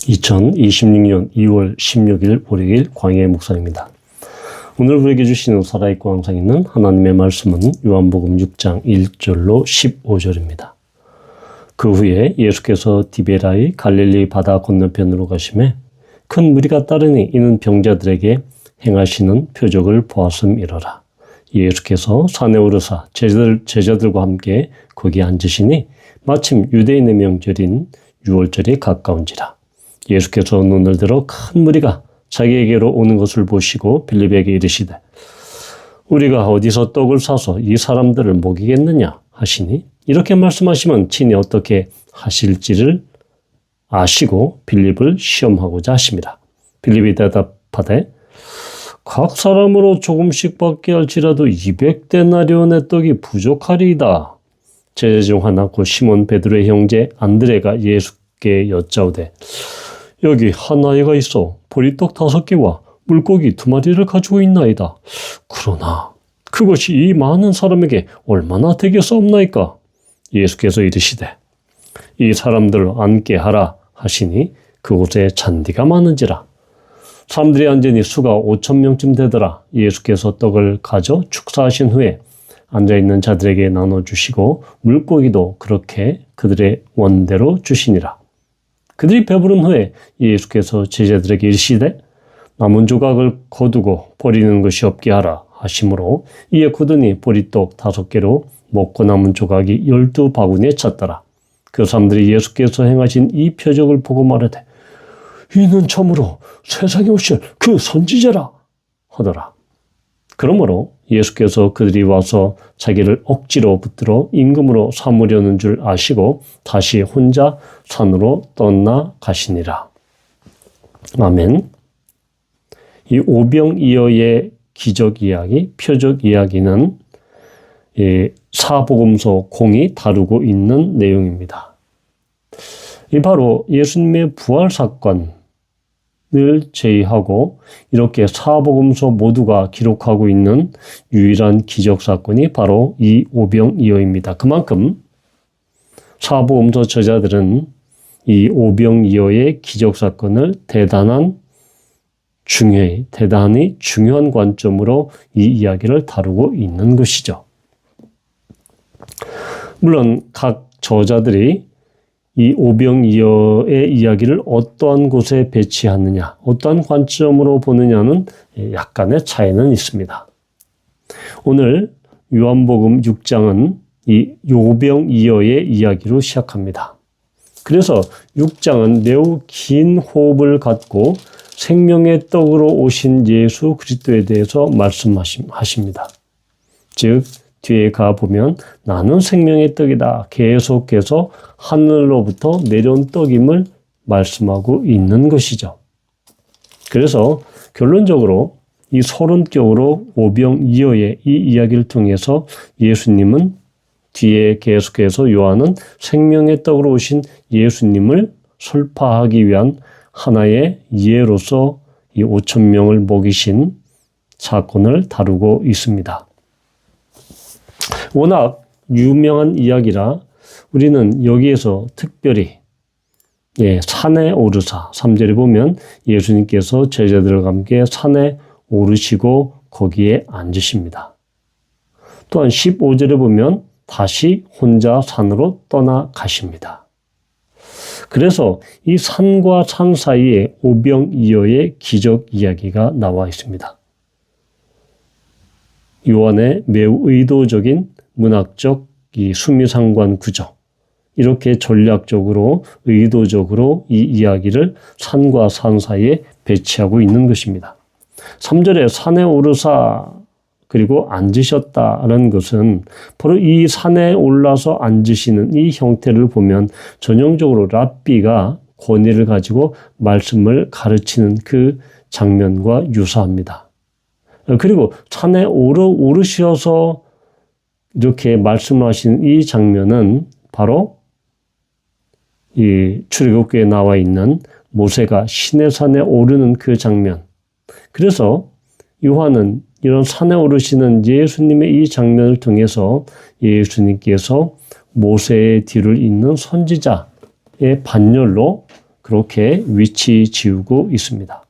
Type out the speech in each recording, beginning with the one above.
2026년 2월 16일 월요일 광야의 목사입니다. 오늘 우리에게 주시는 살아있고 항상 있는 하나님의 말씀은 요한복음 6장 1절로 15절입니다. 그 후에 예수께서 디베라의 갈릴리 바다 건너편으로 가시매 큰 무리가 따르니 이는 병자들에게 행하시는 표적을 보았음이러라. 예수께서 산에 오르사 제자들과 함께 거기 앉으시니 마침 유대인의 명절인 유월절이 가까운지라. 예수께서 눈을 들어 큰 무리가 자기에게로 오는 것을 보시고 빌립에게 이르시되 우리가 어디서 떡을 사서 이 사람들을 먹이겠느냐 하시니 이렇게 말씀하시면 친히 어떻게 하실지를 아시고 빌립을 시험하고자 하심이라. 빌립이 대답하되 각 사람으로 조금씩 받게 할지라도 200데나리온의 떡이 부족하리이다. 제자 중 하나 곧 시몬 베드로의 형제 안드레가 예수께 여짜오되 여기 한 아이가 있어 보리떡 5개와 물고기 2마리를 가지고 있나이다. 그러나 그것이 이 많은 사람에게 얼마나 되겠사옵나이까? 예수께서 이르시되 이 사람들을 앉게 하라 하시니 그곳에 잔디가 많은지라. 사람들이 앉으니 수가 5,000명쯤 되더라. 예수께서 떡을 가져 축사하신 후에 앉아있는 자들에게 나눠주시고 물고기도 그렇게 그들의 원대로 주시니라. 그들이 배부른 후에 예수께서 제자들에게 이르시되 남은 조각을 거두고 버리는 것이 없게 하라 하심으로 이에 굳으니 보리떡 5개로 먹고 남은 조각이 12바구니에 찼더라. 그 사람들이 예수께서 행하신 이 표적을 보고 말하되 이는 참으로 세상에 오실 그 선지자라 하더라. 그러므로 예수께서 그들이 와서 자기를 억지로 붙들어 임금으로 삼으려는 줄 아시고 다시 혼자 산으로 떠나가시니라. 아멘. 이 오병이어의 기적 이야기, 표적 이야기는 사복음서 공이 다루고 있는 내용입니다. 이 바로 예수님의 부활 사건을 제의하고 이렇게 사복음서 모두가 기록하고 있는 유일한 기적 사건이 바로 이 오병이어입니다. 그만큼 사복음서 저자들은 이 오병이어의 기적 사건을 대단히 중요한 관점으로 이 이야기를 다루고 있는 것이죠. 물론 각 저자들이 이 오병이어의 이야기를 어떠한 곳에 배치하느냐, 어떠한 관점으로 보느냐는 약간의 차이는 있습니다. 오늘 요한복음 6장은 이 오병이어의 이야기로 시작합니다. 그래서 6장은 매우 긴 호흡을 갖고 생명의 떡으로 오신 예수 그리스도에 대해서 말씀하십니다. 즉 뒤에 가보면 나는 생명의 떡이다. 계속해서 하늘로부터 내려온 떡임을 말씀하고 있는 것이죠. 그래서 결론적으로 이 서론격으로 오병이어의 이 이야기를 통해서 예수님은 뒤에 계속해서 요한은 생명의 떡으로 오신 예수님을 설파하기 위한 하나의 예로서 이 5,000명을 먹이신 사건을 다루고 있습니다. 워낙 유명한 이야기라 우리는 여기에서 특별히 산에 오르사 3절에 보면 예수님께서 제자들과 함께 산에 오르시고 거기에 앉으십니다. 또한 15절에 보면 다시 혼자 산으로 떠나가십니다. 그래서 이 산과 산 사이에 오병이어의 기적 이야기가 나와 있습니다. 요한의 매우 의도적인 문학적 이 수미상관 구조, 이렇게 전략적으로 의도적으로 이 이야기를 산과 산 사이에 배치하고 있는 것입니다. 3절에 산에 오르사 그리고 앉으셨다라는 것은 바로 이 산에 올라서 앉으시는 이 형태를 보면 전형적으로 랍비가 권위를 가지고 말씀을 가르치는 그 장면과 유사합니다. 그리고 산에 오르셔서 이렇게 말씀하신 이 장면은 바로 이 출애굽기에 나와 있는 모세가 시내산에 오르는 그 장면. 그래서 요한은 이런 산에 오르시는 예수님의 이 장면을 통해서 예수님께서 모세의 뒤를 잇는 선지자의 반열로 그렇게 위치 지우고 있습니다.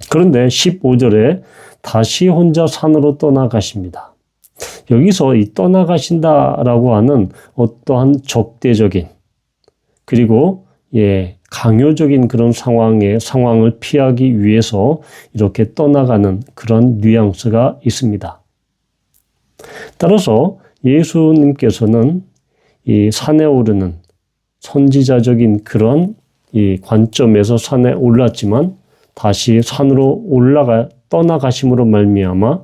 그런데 15절에 다시 혼자 산으로 떠나가십니다. 여기서 이 떠나가신다라고 하는 어떠한 적대적인 그리고 강요적인 그런 상황을 피하기 위해서 이렇게 떠나가는 그런 뉘앙스가 있습니다. 따라서 예수님께서는 이 산에 오르는 선지자적인 그런 이 관점에서 산에 올랐지만 다시 산으로 떠나가심으로 말미암아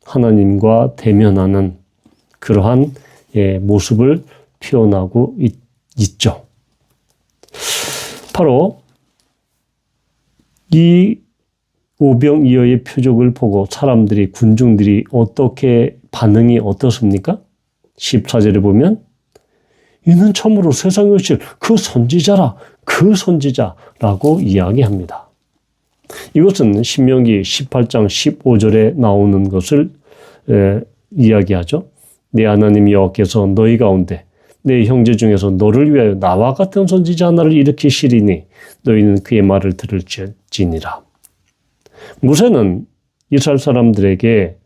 하나님과 대면하는 그러한 모습을 표현하고 있죠. 바로 이 오병이어의 표적을 보고 군중들이 어떻게 반응이 어떻습니까? 14절에 보면 이는 참으로 세상에 오실 그 선지자라고 이야기합니다. 이것은 신명기 18장 15절에 나오는 것을 이야기하죠. 내 하나님 여호와께서 너희 가운데 내 형제 중에서 너를 위하여 나와 같은 선지자 하나를 일으키시리니 너희는 그의 말을 들을지니라. 모세는 이스라엘 사람들에게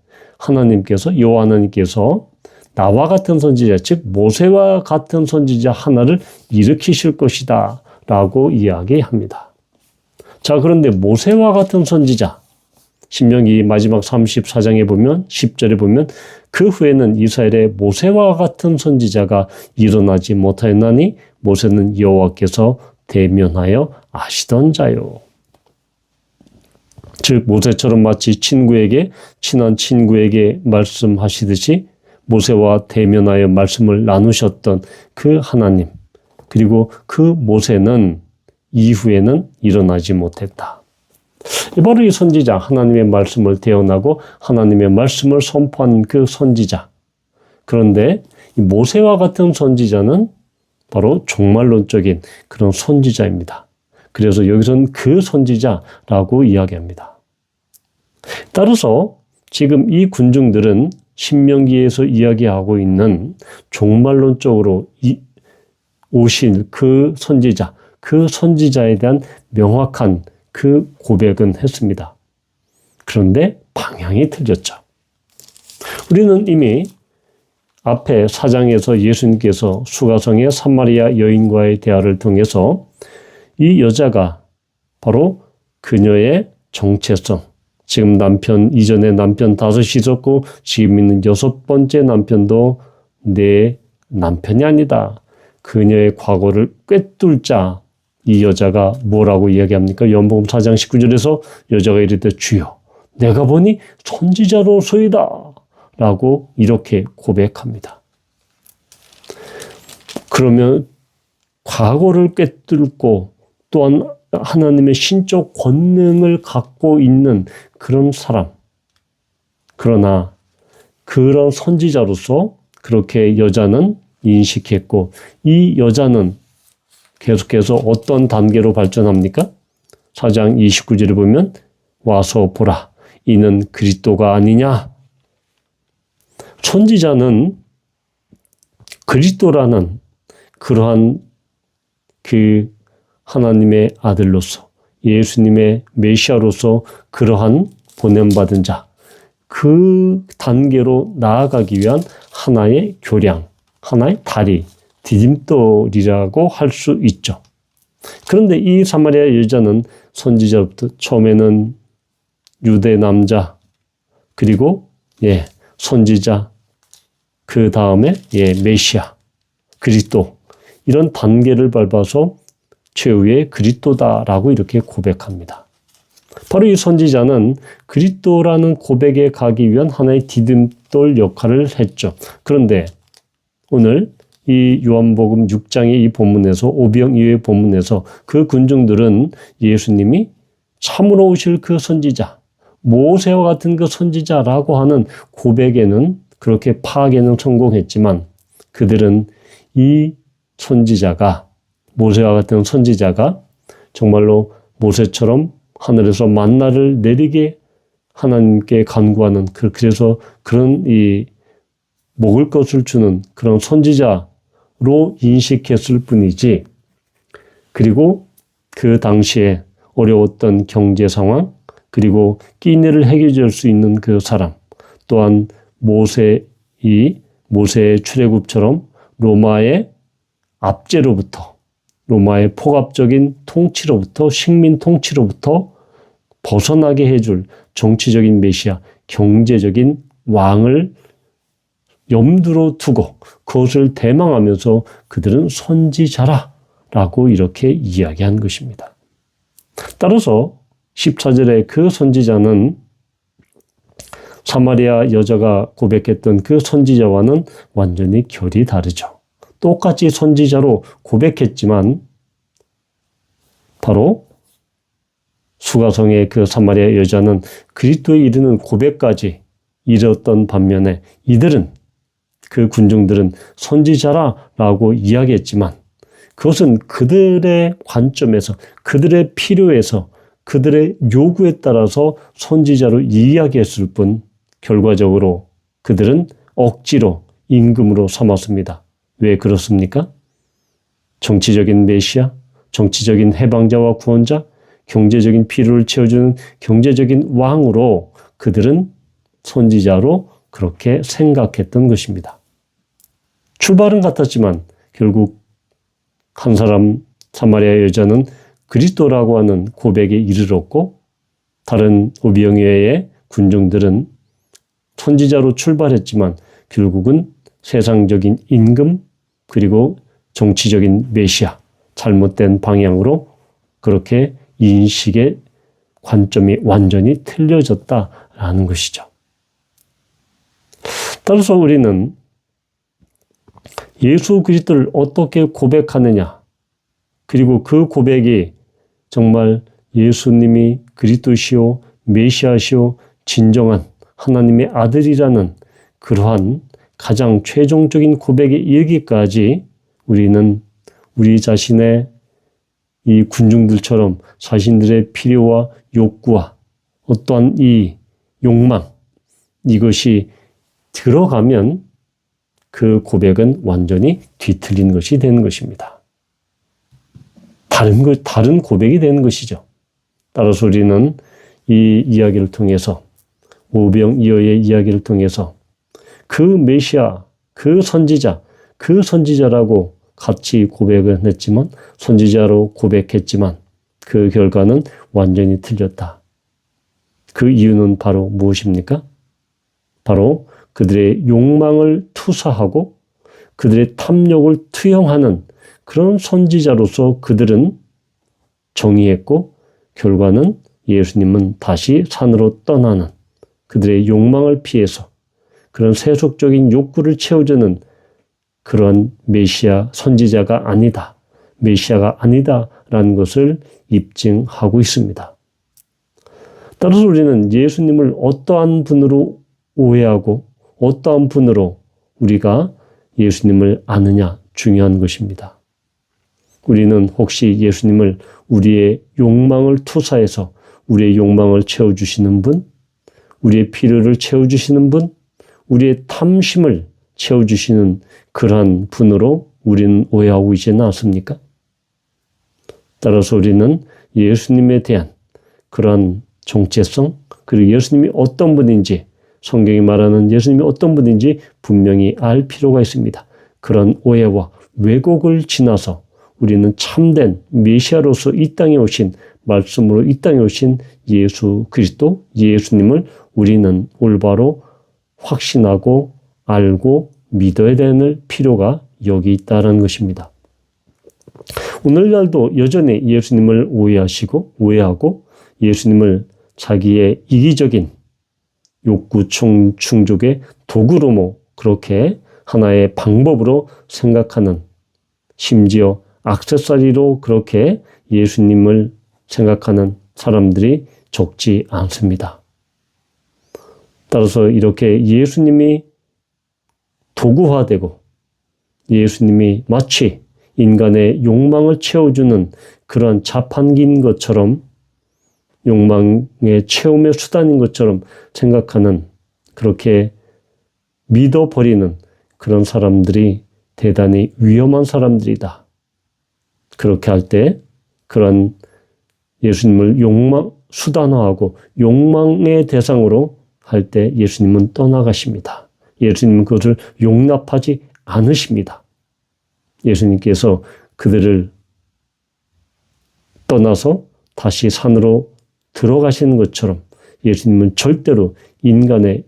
여호와 하나님께서 나와 같은 선지자, 즉 모세와 같은 선지자 하나를 일으키실 것이다 라고 이야기합니다. 자, 그런데 모세와 같은 선지자, 신명기 마지막 34장에 보면 10절에 보면 그 후에는 이스라엘에 모세와 같은 선지자가 일어나지 못하였나니 모세는 여호와께서 대면하여 아시던 자요. 즉 모세처럼 마치 친한 친구에게 말씀하시듯이 모세와 대면하여 말씀을 나누셨던 그 하나님, 그리고 그 모세는 이후에는 일어나지 못했다. 바로 이 선지자, 하나님의 말씀을 대언하고 하나님의 말씀을 선포한 그 선지자. 그런데 이 모세와 같은 선지자는 바로 종말론적인 그런 선지자입니다. 그래서 여기서는 그 선지자라고 이야기합니다. 따라서 지금 이 군중들은 신명기에서 이야기하고 있는 종말론적으로 오신 그 선지자에 대한 명확한 그 고백은 했습니다. 그런데 방향이 틀렸죠. 우리는 이미 앞에 4장에서 예수님께서 수가성의 사마리아 여인과의 대화를 통해서 이 여자가 바로 그녀의 정체성, 지금 이전에 남편 5이 있었고 지금 있는 6번째 남편도 내 남편이 아니다. 그녀의 과거를 꿰뚫자 이 여자가 뭐라고 이야기합니까? 요한복음 4장 19절에서 여자가 이르되 주여 내가 보니 선지자로소이다 라고 이렇게 고백합니다. 그러면 과거를 꿰뚫고 또한 하나님의 신적 권능을 갖고 있는 그런 사람, 그러나 그런 선지자로서 그렇게 여자는 인식했고 이 여자는 계속해서 어떤 단계로 발전합니까? 4장 29절에 보면 와서 보라 이는 그리스도가 아니냐. 선지자는 그리스도라는 그러한 그 하나님의 아들로서 예수님의 메시아로서 그러한 보냄받은 자, 그 단계로 나아가기 위한 하나의 교량, 하나의 다리, 디딤돌이라고 할 수 있죠. 그런데 이 사마리아 여자는 선지자로부터 처음에는 유대 남자, 그리고 선지자, 그 다음에 메시아, 그리스도 이런 단계를 밟아서 최후의 그리스도다라고 이렇게 고백합니다. 바로 이 선지자는 그리스도라는 고백에 가기 위한 하나의 디딤돌 역할을 했죠. 그런데 오늘 이 요한복음 6장의 이 본문에서 오병이어의 본문에서 그 군중들은 예수님이 참으로 오실 그 선지자, 모세와 같은 그 선지자라고 하는 고백에는 그렇게 파악에는 성공했지만 그들은 이 선지자가 모세와 같은 선지자가 정말로 모세처럼 하늘에서 만나를 내리게 하나님께 간구하는 그래서 그런 이 먹을 것을 주는 그런 선지자로 인식했을 뿐이지 그리고 그 당시에 어려웠던 경제 상황, 그리고 끼니를 해결해 줄 수 있는 그 사람, 또한 모세의 출애굽처럼 로마의 압제로부터, 로마의 폭압적인 통치로부터, 식민 통치로부터 벗어나게 해줄 정치적인 메시아, 경제적인 왕을 염두로 두고 그것을 대망하면서 그들은 선지자라라고 이렇게 이야기한 것입니다. 따라서 14절에 그 선지자는 사마리아 여자가 고백했던 그 선지자와는 완전히 결이 다르죠. 똑같이 선지자로 고백했지만 바로 수가성의 그 사마리아 여자는 그리스도에 이르는 고백까지 이르렀던 반면에 이들은, 그 군중들은 선지자라고 이야기했지만 그것은 그들의 관점에서, 그들의 필요에서, 그들의 요구에 따라서 선지자로 이야기했을 뿐 결과적으로 그들은 억지로 임금으로 삼았습니다. 왜 그렇습니까? 정치적인 메시아, 정치적인 해방자와 구원자, 경제적인 필요를 채워주는 경제적인 왕으로 그들은 선지자로 그렇게 생각했던 것입니다. 출발은 같았지만 결국 한 사람 사마리아 여자는 그리스도라고 하는 고백에 이르렀고 다른 오병이어의 군중들은 선지자로 출발했지만 결국은 세상적인 임금 그리고 정치적인 메시아, 잘못된 방향으로 그렇게 인식의 관점이 완전히 틀려졌다라는 것이죠. 따라서 우리는 예수 그리스도를 어떻게 고백하느냐, 그리고 그 고백이 정말 예수님이 그리스도시요 메시아시요 진정한 하나님의 아들이라는 그러한 가장 최종적인 고백에 이르기까지 우리는 우리 자신의 이 군중들처럼 자신들의 필요와 욕구와 어떠한 이 욕망, 이것이 들어가면 그 고백은 완전히 뒤틀린 것이 되는 것입니다. 다른 고백이 되는 것이죠. 따라서 우리는 이 이야기를 통해서, 오병이어의 이야기를 통해서 그 메시아, 그 선지자라고 같이 고백을 했지만, 선지자로 고백했지만 그 결과는 완전히 틀렸다. 그 이유는 바로 무엇입니까? 바로 그들의 욕망을 투사하고 그들의 탐욕을 투영하는 그런 선지자로서 그들은 정의했고, 결과는 예수님은 다시 산으로 떠나는, 그들의 욕망을 피해서 그런 세속적인 욕구를 채워주는 그런 메시아 선지자가 아니다, 메시아가 아니다라는 것을 입증하고 있습니다. 따라서 우리는 예수님을 어떠한 분으로 오해하고 어떠한 분으로 우리가 예수님을 아느냐 중요한 것입니다. 우리는 혹시 예수님을 우리의 욕망을 투사해서 우리의 욕망을 채워주시는 분, 우리의 필요를 채워주시는 분, 우리의 탐심을 채워주시는 그러한 분으로 우리는 오해하고 있지는 않습니까? 따라서 우리는 예수님에 대한 그러한 정체성, 그리고 예수님이 어떤 분인지, 성경이 말하는 예수님이 어떤 분인지 분명히 알 필요가 있습니다. 그런 오해와 왜곡을 지나서 우리는 참된 메시아로서 이 땅에 오신, 말씀으로 이 땅에 오신 예수 그리스도, 예수님을 우리는 올바로 확신하고 알고 믿어야 되는 필요가 여기 있다는 것입니다. 오늘날도 여전히 예수님을 오해하고 예수님을 자기의 이기적인 욕구 충족의 도구로 그렇게 하나의 방법으로 생각하는, 심지어 액세서리로 그렇게 예수님을 생각하는 사람들이 적지 않습니다. 따라서 이렇게 예수님이 도구화되고 예수님이 마치 인간의 욕망을 채워주는 그런 자판기인 것처럼, 욕망의 체험의 수단인 것처럼 생각하는, 그렇게 믿어버리는 그런 사람들이 대단히 위험한 사람들이다. 그렇게 할 때 그런 예수님을 수단화하고 욕망의 대상으로 할 때 예수님은 떠나가십니다. 예수님은 그것을 용납하지 않으십니다. 예수님께서 그들을 떠나서 다시 산으로 들어가시는 것처럼 예수님은 절대로 인간의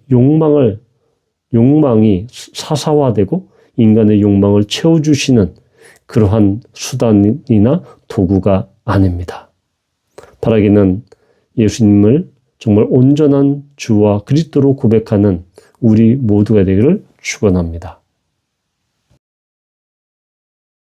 욕망이 사사화되고 인간의 욕망을 채워주시는 그러한 수단이나 도구가 아닙니다. 바라기는 예수님을 정말 온전한 주와 그리스도로 고백하는 우리 모두가 되기를 축원합니다.